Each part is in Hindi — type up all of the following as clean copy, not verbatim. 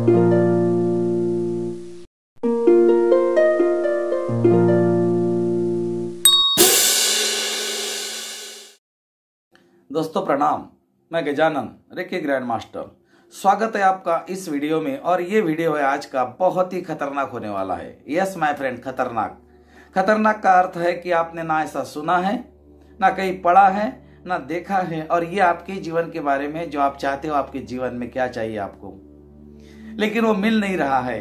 दोस्तों प्रणाम, मैं गजानन रेकी ग्रैंड मास्टर। स्वागत है आपका इस वीडियो में। और ये वीडियो है आज का बहुत ही खतरनाक होने वाला है। यस माय फ्रेंड, खतरनाक। खतरनाक का अर्थ है कि आपने ना ऐसा सुना है, ना कहीं पढ़ा है, ना देखा है। और ये आपके जीवन के बारे में, जो आप चाहते हो आपके जीवन में क्या चाहिए आपको, लेकिन वो मिल नहीं रहा है।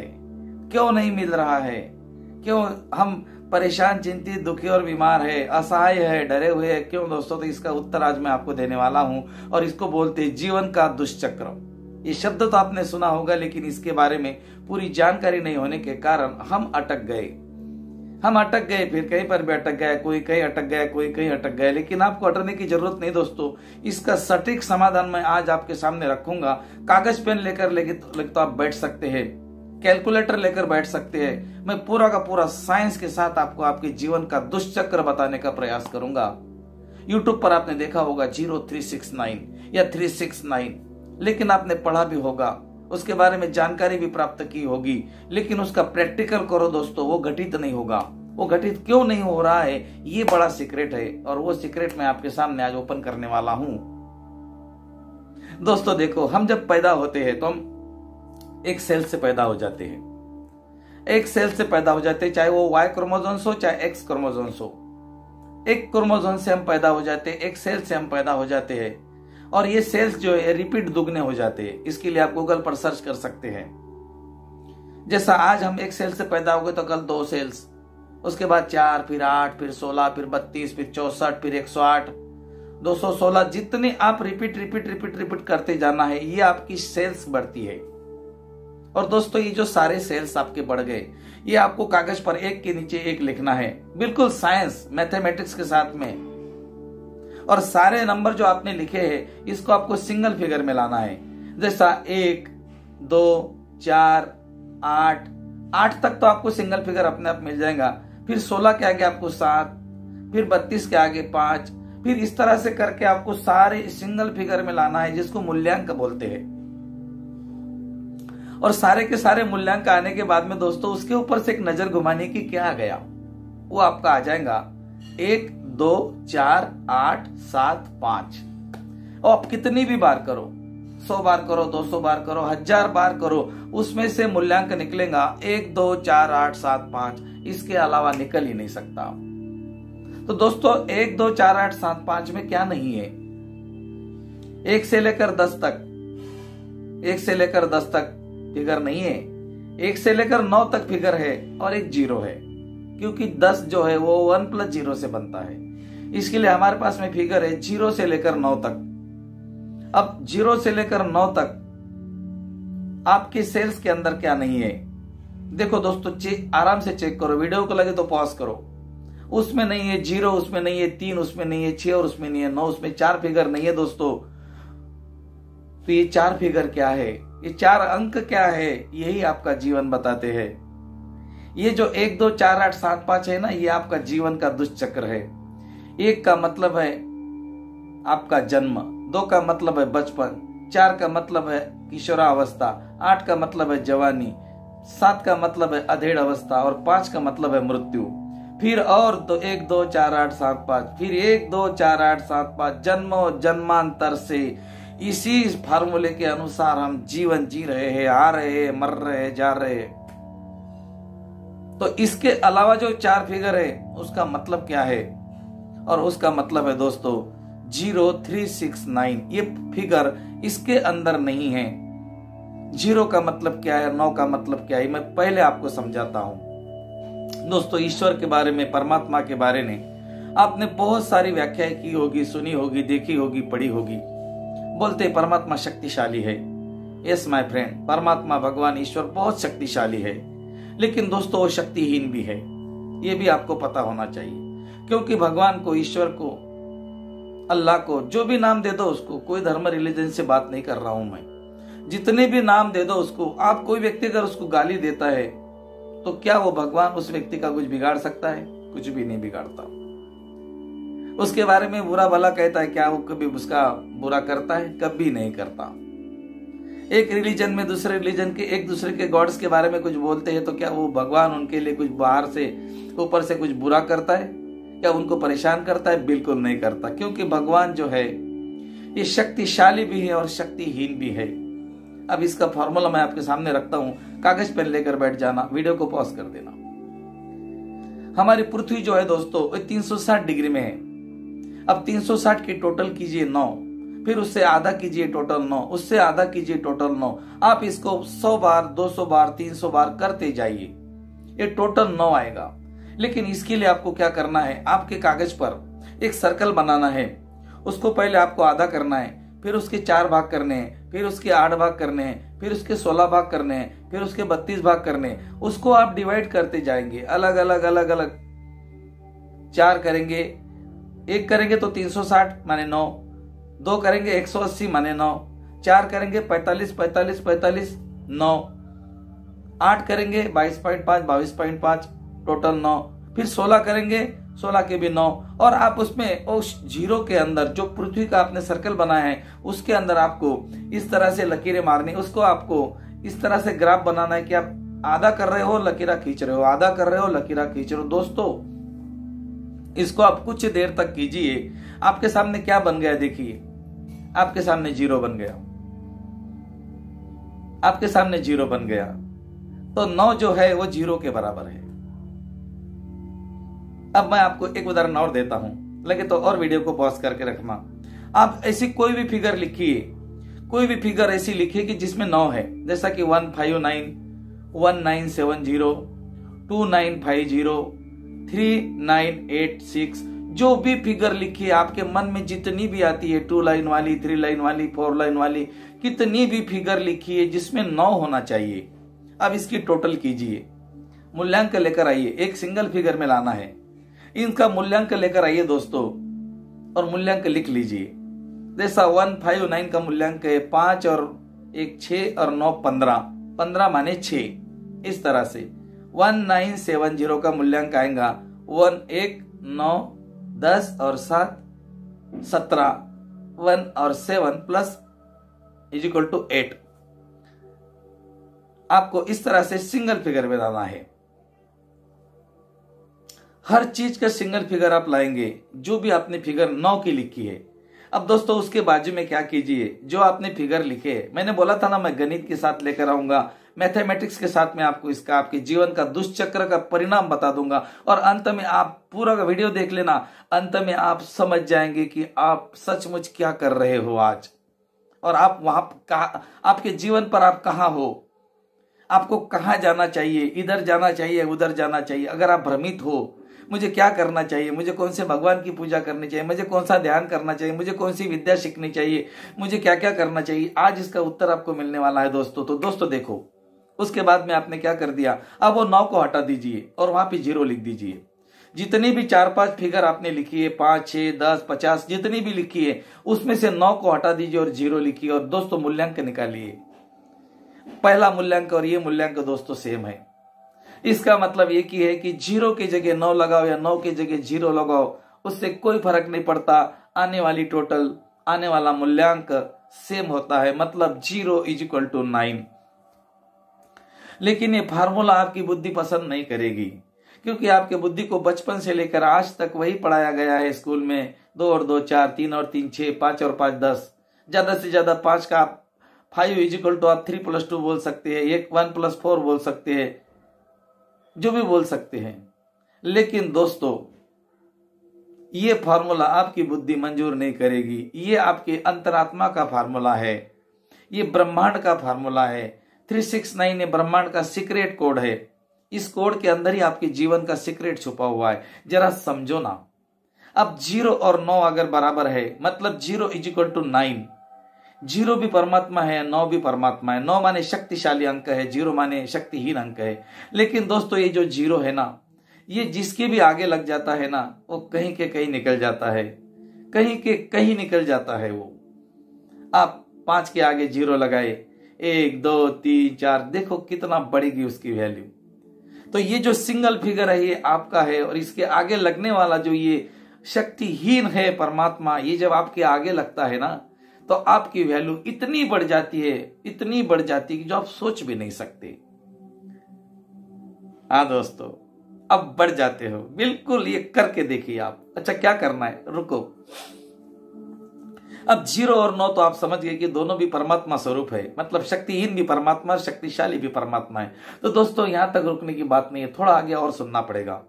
क्यों नहीं मिल रहा है? क्यों हम परेशान, चिंतित, दुखी और बीमार है, असहाय है, डरे हुए है? क्यों दोस्तों? तो इसका उत्तर आज मैं आपको देने वाला हूं। और इसको बोलते हैं जीवन का दुष्चक्र। ये शब्द तो आपने सुना होगा, लेकिन इसके बारे में पूरी जानकारी नहीं होने के कारण हम अटक गए। फिर कहीं पर भी अटक गया, कोई कहीं अटक गया, कोई कहीं अटक गया। लेकिन आपको अटकने की जरूरत नहीं दोस्तों। इसका सटीक समाधान मैं आज आपके सामने रखूंगा। कागज पेन लेकर तो आप बैठ सकते हैं, कैलकुलेटर लेकर बैठ सकते हैं। मैं पूरा का पूरा साइंस के साथ आपको आपके जीवन का दुष्चक्र बताने का प्रयास करूंगा। YouTube पर आपने देखा होगा 0369 या 369, लेकिन आपने पढ़ा भी होगा, उसके बारे में जानकारी भी प्राप्त की होगी, लेकिन उसका प्रैक्टिकल करो दोस्तों, वो घटित नहीं होगा। वो घटित क्यों नहीं हो रहा है, ये बड़ा सीक्रेट है। और वो सीक्रेट मैं आपके सामने आज ओपन करने वाला हूं। दोस्तों देखो, हम जब पैदा होते हैं तो हम एक सेल से पैदा हो जाते हैं। एक सेल से पैदा हो जाते हैं, चाहे वो Y क्रोमोसोम्स हो चाहे X क्रोमोसोम्स हो। एक क्रोमोसोम से हम पैदा हो जाते हैं, एक सेल से हम पैदा हो जाते हैं। और ये सेल्स जो है रिपीट दुगने हो जाते हैं। इसके लिए आप गूगल पर सर्च कर सकते हैं। जैसा आज हम एक सेल से पैदा हो गए तो कल 2 सेल्स, उसके बाद 4, फिर 8, फिर 16, फिर 32, फिर 64, फिर 108, 216। जितने आप रिपीट करते जाना है, ये आपकी सेल्स बढ़ती है। और दोस्तों ये जो सारे सेल्स आपके बढ़ गए, ये आपको कागज पर एक के नीचे एक लिखना है, बिल्कुल साइंस मैथमेटिक्स के साथ में। और सारे नंबर जो आपने लिखे हैं, इसको आपको सिंगल फिगर में लाना है। जैसा 1, 2, 4, 8 तक तो आपको सिंगल फिगर अपने आप मिल जाएगा। फिर 16 के आगे आपको 7, फिर 32 के आगे 5, फिर इस तरह से करके आपको सारे सिंगल फिगर में लाना है, जिसको मूल्यांक बोलते हैं। और सारे के सारे मूल्यांक आने के बाद में दोस्तों, उसके ऊपर से एक नजर घुमाने की क्या आ गया, वो आपका आ जाएगा 1, 2, 4, 8, 7, 5। और आप कितनी भी बार करो, 100 बार करो, 200 बार करो, 1000 बार करो, उसमें से मूल्यांक निकलेगा 1, 2, 4, 8, 7, 5। इसके अलावा निकल ही नहीं सकता। तो दोस्तों 1, 2, 4, 8, 7, 5 में क्या नहीं है? 1 से लेकर 10 तक फिगर नहीं है। 1 से लेकर 9 तक फिगर है और एक 0 है, क्योंकि 10 जो है वो 1 + 0 से बनता है। इसके लिए हमारे पास में फिगर है 0 से लेकर 9 तक। अब 0 से लेकर 9 तक आपके सेल्स के अंदर क्या नहीं है? देखो दोस्तों, आराम से चेक करो, वीडियो को लगे तो पॉज करो। उसमें नहीं है 0, उसमें नहीं है 3, उसमें नहीं है 6, और उसमें नहीं है 9, उसमें 4 फिगर नहीं है दोस्तों। तो ये 4 फिगर क्या है, ये 4 अंक क्या है, यही आपका जीवन बताते हैं। ये जो 1, 2, 4, 8, 7, 5 है ना, ये आपका जीवन का दुष्चक्र है। 1 का मतलब है आपका जन्म, 2 का मतलब है बचपन, 4 का मतलब है किशोरावस्था, 8 का मतलब है जवानी, 7 का मतलब है अधेड़ अवस्था, और 5 का मतलब है मृत्यु। फिर और 1, 2, 4, 8, 7, 5, फिर 1, 2, 4, 8, 7, 5। जन्मों जन्मांतर से इसी फार्मूले के अनुसार हम जीवन जी रहे हैं, आ रहे हैं, मर रहे हैं, जा रहे हैं। तो इसके अलावा जो 4 फिगर है, उसका मतलब क्या है? और उसका मतलब है दोस्तों 0369। ये फिगर इसके अंदर नहीं है। 0 का मतलब क्या है, 9 का मतलब क्या है, मैं पहले आपको समझाता हूं। दोस्तों यीश्वर के बारे में, परमात्मा के बारे में आपने बहुत सारी व्याख्याएं की होगी, सुनी होगी, देखी होगी, पढ़ी होगी। बोलते परमात्मा शक्तिशाली है। यस माय फ्रेंड, परमात्मा भगवान ईश्वर बहुत शक्तिशाली है, लेकिन दोस्तों वो शक्तिहीन भी है। ये भी आपको पता होना चाहिए, क्योंकि भगवान को, ईश्वर को, अल्लाह को जो भी नाम दे दो उसको, कोई धर्म रिलीजन से बात नहीं कर रहा हूं मैं, जितने भी नाम दे दो उसको, आप कोई व्यक्ति अगर उसको गाली देता है तो क्या वो भगवान उस व्यक्ति का कुछ बिगाड़ सकता है? कुछ भी नहीं बिगाड़ता। उसके बारे में बुरा भला कहता है, क्या वो कभी उसका बुरा करता है? कभी नहीं करता। एक रिलीजन में दूसरे रिलीजन के एक दूसरे के गॉड्स के बारे में कुछ बोलते हैं तो क्या वो भगवान उनके लिए कुछ बाहर से ऊपर से कुछ बुरा करता है? क्या उनको परेशान करता है? बिल्कुल नहीं करता, क्योंकि भगवान जो है ये शक्तिशाली भी है और शक्तिहीन भी है। अब इसका फॉर्मूला मैं आपके सामने रखता हूं, कागज पेन लेकर बैठ जाना, वीडियो को पॉज कर देना। हमारी पृथ्वी जो है दोस्तों 360 डिग्री में है। अब 360 की टोटल कीजिए 9, फिर उससे आधा कीजिए टोटल 9, उससे आधा कीजिए टोटल 9। आप इसको 100 बार, 200 बार, 300 बार करते जाइए, ये टोटल 9 आएगा। लेकिन इसके लिए आपको क्या करना है, आपके कागज पर एक सर्कल बनाना है। उसको पहले आपको आधा करना है, फिर उसके 4 भाग करने हैं, फिर उसके 8 भाग करने हैं, फिर उसके 16 भाग करने हैं, फिर उसके 32 भाग करने हैं। उसको आप डिवाइड करते जाएंगे, अलग अलग अलग अलग 4 करेंगे, 1 करेंगे तो 360 माने 9, 2 करेंगे 180 माने 9, 4 करेंगे 45 45 45 9, 8 करेंगे 22.5 22.5 टोटल 9, फिर 16 करेंगे 16 के भी 9। और आप उसमें उस जीरो के अंदर जो पृथ्वी का आपने सर्कल बनाया है उसके अंदर आपको इस तरह से लकीरें मारनी। उसको आपको इस तरह से ग्राफ बनाना है कि आप आधा कर रहे हो लकीरा खींच रहे हो, आधा कर रहे हो लकीरा खींच रहे हो। दोस्तों इसको आप कुछ देर तक कीजिए, आपके सामने क्या बन गया देखिए, आपके सामने जीरो बन गया, आपके सामने जीरो बन गया। तो 9 जो है वो जीरो के बराबर है। अब मैं आपको एक उदाहरण और देता हूं, लगे तो और वीडियो को पॉज करके रखना। आप ऐसी कोई भी फिगर लिखिए, कोई भी फिगर ऐसी लिखिए कि जिसमें 9 है, जैसा कि 159, 1970, 2950, 3986, जो भी फिगर लिखिए आपके मन में जितनी भी आती है, 2 लाइन वाली, 3 लाइन वाली, 4 लाइन वाली, कितनी भी फिगर लिखिए जिसमें 9 होना चाहिए। अब इसकी टोटल कीजिए, मूल्यांकन लेकर आइए, एक सिंगल फिगर में लाना है, इनका मूल्यांकन लेकर आइए दोस्तों और मूल्यांकन लिख लीजिए। जैसा 159 का मूल्यांकन है 5 और 1 6 और 9 15, 15 माने 6, इस तरह से 1970 का मूल्यांकन आएगा 1 1 9 10 और 7 17, 1 और 7 प्लस इक्वल टू 8। आपको इस तरह से सिंगल फिगर में लाना है। हर चीज का सिंगल फिगर आप लाएंगे, जो भी आपने फिगर 9 की लिखी है। अब दोस्तों उसके बाजू में क्या कीजिए, जो आपने फिगर लिखे है, मैंने बोला था ना मैं गणित के साथ लेकर आऊंगा, मैथमेटिक्स के साथ में आपको इसका आपके जीवन का दुष्चक्र का परिणाम बता दूंगा। और अंत में आप पूरा वीडियो देख लेना, अंत में आप समझ जाएंगे कि आप सचमुच क्या कर रहे हो आज, और आप वहां आपके जीवन पर आप कहां हो, आपको कहां जाना चाहिए, इधर जाना चाहिए उधर जाना चाहिए। अगर आप भ्रमित हो मुझे क्या करना चाहिए, मुझे कौन से भगवान की पूजा करनी चाहिए, मुझे कौन सा ध्यान करना चाहिए, मुझे कौन सी विद्या सीखनी चाहिए, मुझे क्या क्या करना चाहिए, आज इसका उत्तर आपको मिलने वाला है दोस्तों। तो दोस्तों देखो, उसके बाद में आपने क्या कर दिया, अब वो 9 को हटा दीजिए और वहां पे 0 लिख दीजिए। जितनी भी 4-5 फिगर आपने लिखी है, 5 6 10 50 जितनी भी लिखी है, उसमें से 9 को हटा दीजिए और 0 लिखिए। और दोस्तों मूल्यांकन निकालिए, पहला मूल्यांकन और ये मूल्यांकन दोस्तों सेम है। इसका मतलब एक ही है कि 0 की जगह 9 लगाओ या 9 की जगह 0 लगाओ, उससे कोई फर्क नहीं पड़ता, आने वाली टोटल, आने वाला मूल्यांकन सेम होता है, मतलब 0 इक्वल टू 9। लेकिन ये फार्मूला आपकी बुद्धि पसंद नहीं करेगी, क्योंकि आपके बुद्धि को बचपन से लेकर आज तक वही पढ़ाया गया है स्कूल में, 2 और 2 4, 3 और 3 6, 5 और 5 10, ज्यादा से ज्यादा 5 का 5 इक्वल टू आप 3 + 2 बोल सकते हैं, 1 + 4 बोल सकते हैं, जो भी बोल सकते हैं। लेकिन दोस्तों ये फार्मूला आपकी बुद्धि मंजूर नहीं करेगी, ये आपके अंतरात्मा का फार्मूला है, ये ब्रह्मांड का फार्मूला है। 369 ये ब्रह्मांड का सीक्रेट कोड है, इस कोड के अंदर ही आपके जीवन का सीक्रेट छुपा हुआ है, जरा समझो ना। अब 0 और 9 अगर बराबर है, मतलब 0 इक्वल टू 9, 0 भी परमात्मा है, 9 भी परमात्मा है। 9 माने शक्तिशाली अंक है, 0 माने शक्तिहीन अंक है। लेकिन दोस्तों ये जो 0 है ना, ये जिसके भी आगे लग जाता है ना, वो कहीं के कहीं निकल जाता है, कहीं के कहीं निकल जाता है वो। आप 5 के आगे 0 लगाए, 1 2 3 4, देखो कितना बढ़ेगी उसकी वैल्यू। तो ये जो सिंगल फिगर है ये आपका है, और इसके आगे लगने वाला जो ये शक्तिहीन है परमात्मा, ये जब आपके आगे लगता है ना, तो आपकी वैल्यू इतनी बढ़ जाती है, इतनी बढ़ जाती है कि जो आप सोच भी नहीं सकते। हाँ दोस्तों, अब बढ़ जाते हो, बिल्कुल ये करके देखिए आप। अच्छा क्या करना है, रुको। अब 0 और 9 तो आप समझ गए कि दोनों भी परमात्मा स्वरूप है, मतलब शक्तिहीन भी परमात्मा और शक्तिशाली भी परमात्मा है। तो दोस्तों यहां तक रुकने की बात नहीं है, थोड़ा आगे और सुनना पड़ेगा।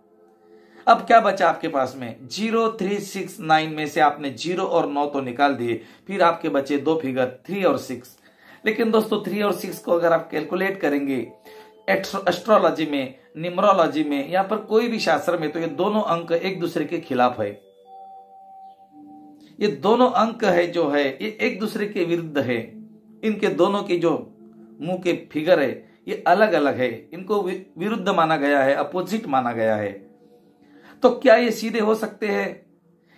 अब क्या बचा आपके पास में, 0, 3, 6, 9 में से आपने 0 और 9 तो निकाल दिए, फिर आपके बचे दो फिगर 3 और 6। लेकिन दोस्तों 3 और 6 को अगर आप कैलकुलेट करेंगे एस्ट्रोलॉजी में, न्यूमरोलॉजी में, या पर कोई भी शास्त्र में, तो ये दोनों अंक एक दूसरे के खिलाफ है। ये दोनों अंक है जो है ये एक दूसरे के विरुद्ध है। इनके दोनों की जो मुंह के फिगर है ये अलग अलग है, इनको विरुद्ध माना गया है, अपोजिट माना गया है। तो क्या ये सीधे हो सकते हैं,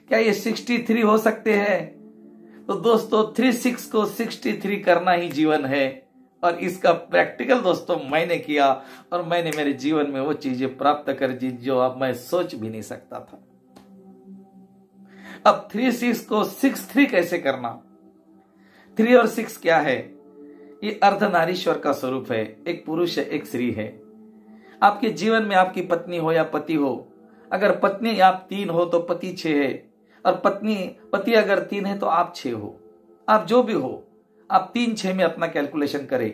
क्या ये 63 हो सकते हैं? तो दोस्तों 36 को 63 करना ही जीवन है, और इसका प्रैक्टिकल दोस्तों मैंने किया, और मैंने मेरे जीवन में वो चीजें प्राप्त कर दी जो अब मैं सोच भी नहीं सकता था। अब 36 को 63 कैसे करना? 3 और 6 क्या है? ये अर्धनारीश्वर का स्वरूप है, एक पुरुष है, एक स्त्री है। आपके जीवन में आपकी पत्नी हो या पति हो, अगर पत्नी आप 3 हो तो पति 6 है, और पति अगर 3 है तो आप 6 हो। आप जो भी हो, आप 3, 6 में अपना कैलकुलेशन करें।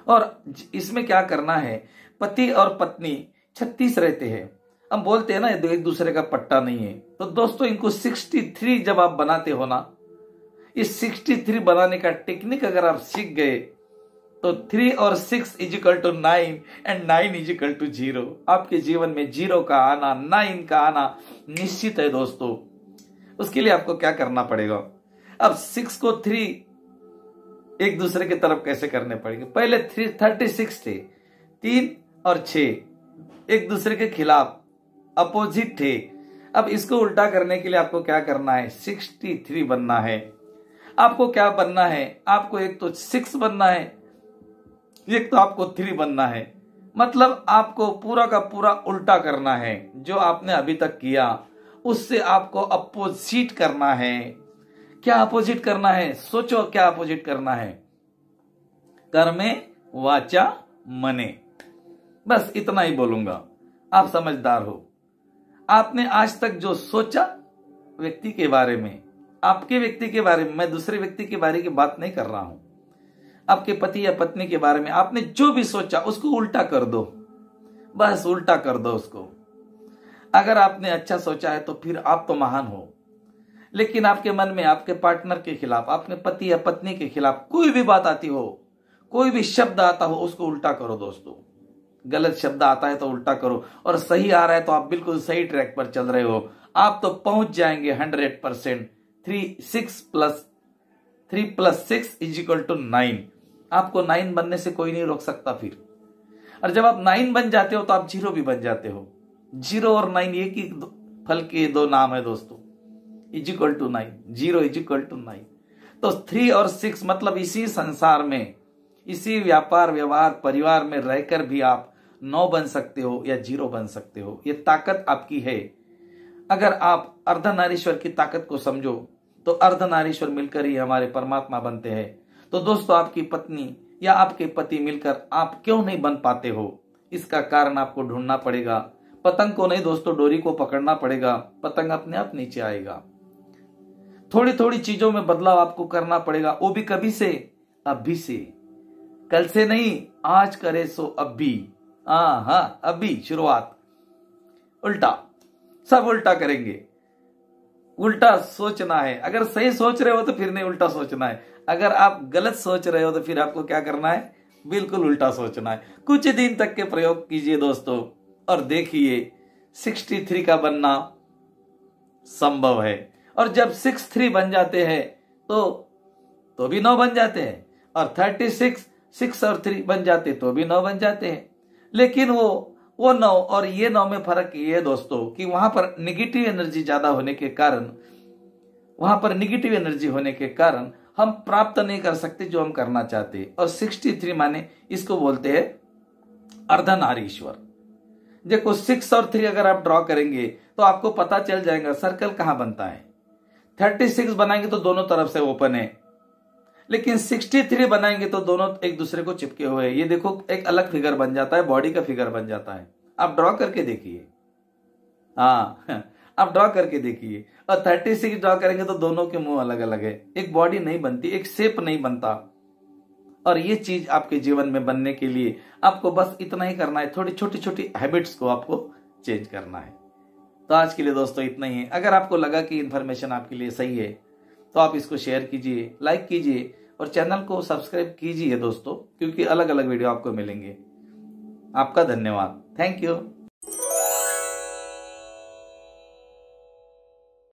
और इसमें क्या करना है, पति और पत्नी 36 रहते हैं। हम बोलते हैं ना एक दूसरे का पट्टा नहीं है। तो दोस्तों इनको 63 जब आप बनाते हो ना, इस 63 बनाने का टेक्निक अगर आप सीख गए तो 3 और 6 = 9 एंड 9 = 0। आपके जीवन में 0 का आना, 9 का आना निश्चित है दोस्तों। उसके लिए आपको क्या करना पड़ेगा, अब 6 को 3 एक दूसरे की तरफ कैसे करने पड़ेंगे। पहले 36 थे, 3 और 6 एक दूसरे के खिलाफ अपोजिट थे। अब इसको उल्टा करने के लिए आपको क्या करना है, 63 बनना है। आपको क्या बनना है, आपको एक तो 6 बनना है, एक तो आपको 3 बनना है। मतलब आपको पूरा का पूरा उल्टा करना है। जो आपने अभी तक किया उससे आपको अपोजिट करना है। क्या अपोजिट करना है, सोचो क्या अपोजिट करना है। कर्मे वाचा मने, बस इतना ही बोलूंगा, आप समझदार हो। आपने आज तक जो सोचा व्यक्ति के बारे में, आपके व्यक्ति के बारे में, मैं दूसरे व्यक्ति के बारे की बात नहीं कर रहा हूं, आपके पति या पत्नी के बारे में आपने जो भी सोचा उसको उल्टा कर दो, बस उल्टा कर दो उसको। अगर आपने अच्छा सोचा है तो फिर आप तो महान हो। लेकिन आपके मन में आपके पार्टनर के खिलाफ, अपने पति या पत्नी के खिलाफ कोई भी बात आती हो, कोई भी शब्द आता हो, उसको उल्टा करो दोस्तों। गलत शब्द आता है तो उल्टा करो, और सही आ रहा है तो आप बिल्कुल सही ट्रैक पर चल रहे हो। आप तो पहुंच जाएंगे 100%। 3 + 6 = 9। आपको 9 बनने से कोई नहीं रोक सकता फिर। और जब आप 9 बन जाते हो तो आप 0 भी बन जाते हो। 0 और 9 एक ही फल के दो नाम है दोस्तों, =9, 0 = 9। तो 3 और 6 मतलब इसी संसार में, इसी व्यापार व्यवहार परिवार में रहकर भी आप 9 बन सकते हो या 0 बन सकते हो। ये ताकत आपकी है। अगर आप अर्धनारीश्वर की ताकत को समझो तो अर्धनारीश्वर मिलकर ही हमारे परमात्मा बनते हैं। तो दोस्तों आपकी पत्नी या आपके पति मिलकर आप क्यों नहीं बन पाते हो, इसका कारण आपको ढूंढना पड़ेगा। पतंग को नहीं दोस्तों, डोरी को पकड़ना पड़ेगा, पतंग अपने आप नीचे आएगा। थोड़ी थोड़ी चीजों में बदलाव आपको करना पड़ेगा, वो भी कभी से, अभी से, कल से नहीं, आज करे सो अभी। हाँ अभी शुरुआत। उल्टा, सब उल्टा करेंगे। उल्टा सोचना है। अगर सही सोच रहे हो तो फिर नहीं उल्टा सोचना है। अगर आप गलत सोच रहे हो तो फिर आपको क्या करना है, बिल्कुल उल्टा सोचना है। कुछ दिन तक के प्रयोग कीजिए दोस्तों और देखिए 63 का बनना संभव है। और जब 63 बन जाते हैं तो भी 9 बन जाते हैं, और 36 6 और 3 बन जाते तो भी 9 बन जाते हैं। लेकिन वो 9 और ये 9 में फर्क ये है दोस्तों कि वहां पर निगेटिव एनर्जी ज्यादा होने के कारण, वहां पर निगेटिव एनर्जी होने के कारण हम प्राप्त नहीं कर सकते जो हम करना चाहते। और 63 माने इसको बोलते हैं अर्धनारीश्वर। देखो 6 और 3 अगर आप ड्रॉ करेंगे तो आपको पता चल जाएगा सर्कल कहां बनता है। 36 बनाएंगे तो दोनों तरफ से ओपन है, लेकिन 63 बनाएंगे तो दोनों एक दूसरे को चिपके हुए हैं। ये देखो एक अलग फिगर बन जाता है, बॉडी का फिगर बन जाता है। आप ड्रॉ करके देखिए, हाँ आप ड्रॉ करके देखिए। और 36 ड्रॉ करेंगे तो दोनों के मुंह अलग अलग है, एक बॉडी नहीं बनती, एक शेप नहीं बनता। और ये चीज आपके जीवन में बनने के लिए आपको बस इतना ही करना है, थोड़ी छोटी छोटी हैबिट्स को आपको चेंज करना है। तो आज के लिए दोस्तों इतना ही है। अगर आपको लगा कि इन्फॉर्मेशन आपके लिए सही है तो आप इसको शेयर कीजिए, लाइक कीजिए और चैनल को सब्सक्राइब कीजिए दोस्तों, क्योंकि अलग अलग वीडियो आपको मिलेंगे। आपका धन्यवाद, थैंक यू।